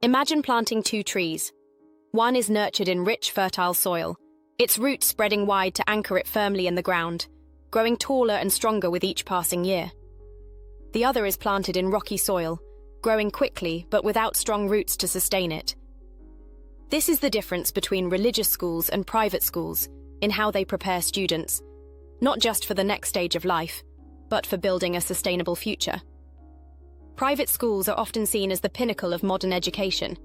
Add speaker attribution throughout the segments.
Speaker 1: Imagine planting two trees. One is nurtured in rich, fertile soil, its roots spreading wide to anchor it firmly in the ground, growing taller and stronger with each passing year. The other is planted in rocky soil, growing quickly but without strong roots to sustain it. This is the difference between religious schools and private schools in how they prepare students, not just for the next stage of life, but for building a sustainable future. Private schools are often seen as the pinnacle of modern education,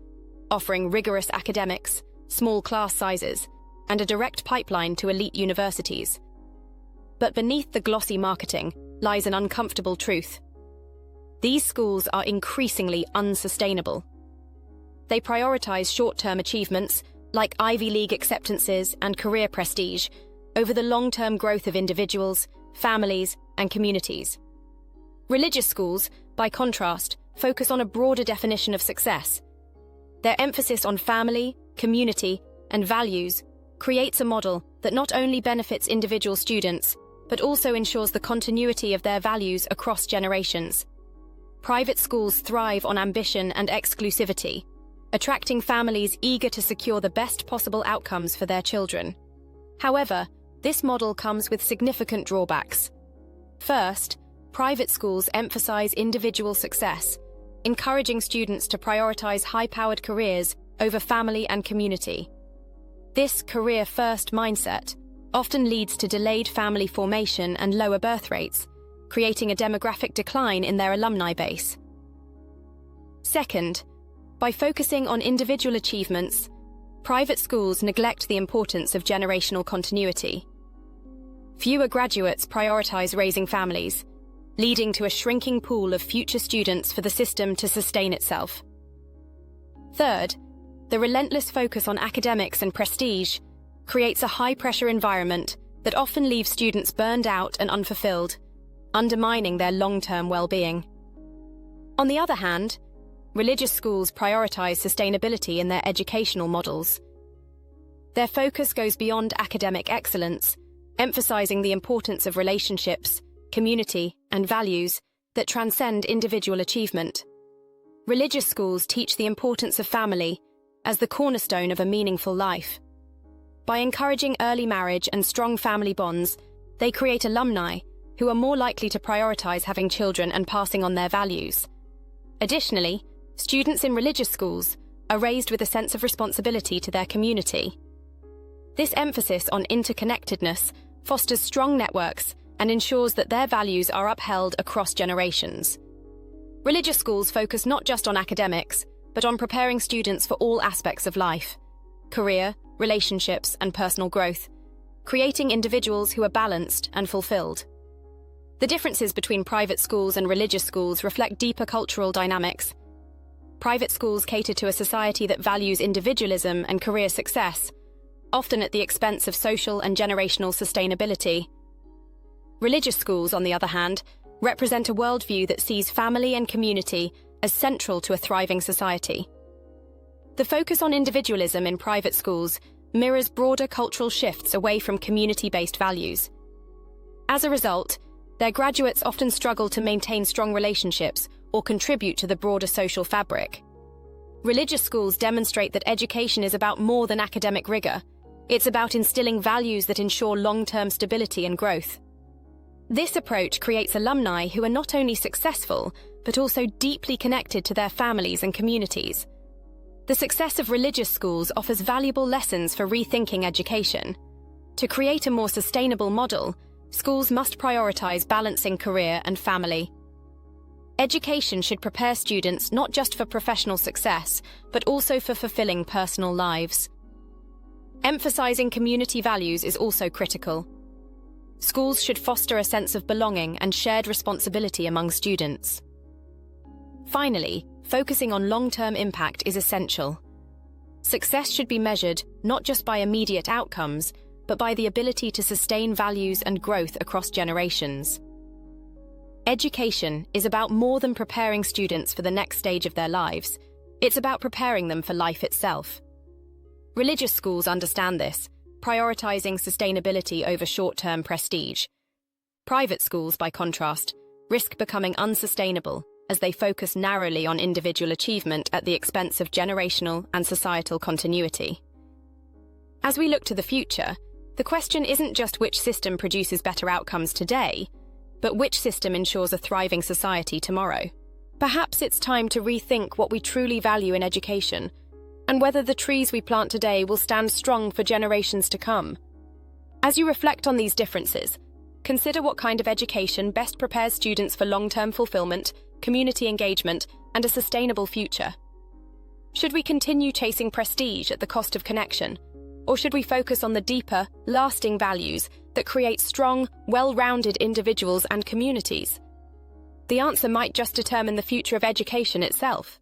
Speaker 1: offering rigorous academics, small class sizes, and a direct pipeline to elite universities. But beneath the glossy marketing lies an uncomfortable truth. These schools are increasingly unsustainable. They prioritize short-term achievements, like Ivy League acceptances and career prestige, over the long-term growth of individuals, families, and communities. Religious schools, by contrast, focus on a broader definition of success. Their emphasis on family, community, and values creates a model that not only benefits individual students, but also ensures the continuity of their values across generations. Private schools thrive on ambition and exclusivity, attracting families eager to secure the best possible outcomes for their children. However, this model comes with significant drawbacks. First, private schools emphasize individual success, encouraging students to prioritize high-powered careers over family and community. This career-first mindset often leads to delayed family formation and lower birth rates, creating a demographic decline in their alumni base. Second, by focusing on individual achievements, private schools neglect the importance of generational continuity. Fewer graduates prioritize raising families, leading to a shrinking pool of future students for the system to sustain itself. Third, the relentless focus on academics and prestige creates a high-pressure environment that often leaves students burned out and unfulfilled, undermining their long-term well-being. On the other hand, religious schools prioritize sustainability in their educational models. Their focus goes beyond academic excellence, emphasizing the importance of relationships, community, and values that transcend individual achievement. Religious schools teach the importance of family as the cornerstone of a meaningful life. By encouraging early marriage and strong family bonds, they create alumni who are more likely to prioritize having children and passing on their values. Additionally, students in religious schools are raised with a sense of responsibility to their community. This emphasis on interconnectedness fosters strong networks and ensures that their values are upheld across generations. Religious schools focus not just on academics, but on preparing students for all aspects of life: career, relationships, and personal growth, creating individuals who are balanced and fulfilled. The differences between private schools and religious schools reflect deeper cultural dynamics. Private schools cater to a society that values individualism and career success, often at the expense of social and generational sustainability. Religious schools, on the other hand, represent a worldview that sees family and community as central to a thriving society. The focus on individualism in private schools mirrors broader cultural shifts away from community-based values. As a result, their graduates often struggle to maintain strong relationships or contribute to the broader social fabric. Religious schools demonstrate that education is about more than academic rigor. It's about instilling values that ensure long-term stability and growth. This approach creates alumni who are not only successful, but also deeply connected to their families and communities. The success of religious schools offers valuable lessons for rethinking education. To create a more sustainable model, schools must prioritize balancing career and family. Education should prepare students not just for professional success, but also for fulfilling personal lives. Emphasizing community values is also critical. Schools should foster a sense of belonging and shared responsibility among students. Finally, focusing on long-term impact is essential. Success should be measured not just by immediate outcomes, but by the ability to sustain values and growth across generations. Education is about more than preparing students for the next stage of their lives. It's about preparing them for life itself. Religious schools understand this, prioritizing sustainability over short-term prestige. Private schools, by contrast, risk becoming unsustainable as they focus narrowly on individual achievement at the expense of generational and societal continuity. As we look to the future, the question isn't just which system produces better outcomes today, but which system ensures a thriving society tomorrow. Perhaps it's time to rethink what we truly value in education, and whether the trees we plant today will stand strong for generations to come. As you reflect on these differences, consider what kind of education best prepares students for long-term fulfillment, community engagement, and a sustainable future. Should we continue chasing prestige at the cost of connection, or should we focus on the deeper, lasting values that create strong, well-rounded individuals and communities? The answer might just determine the future of education itself.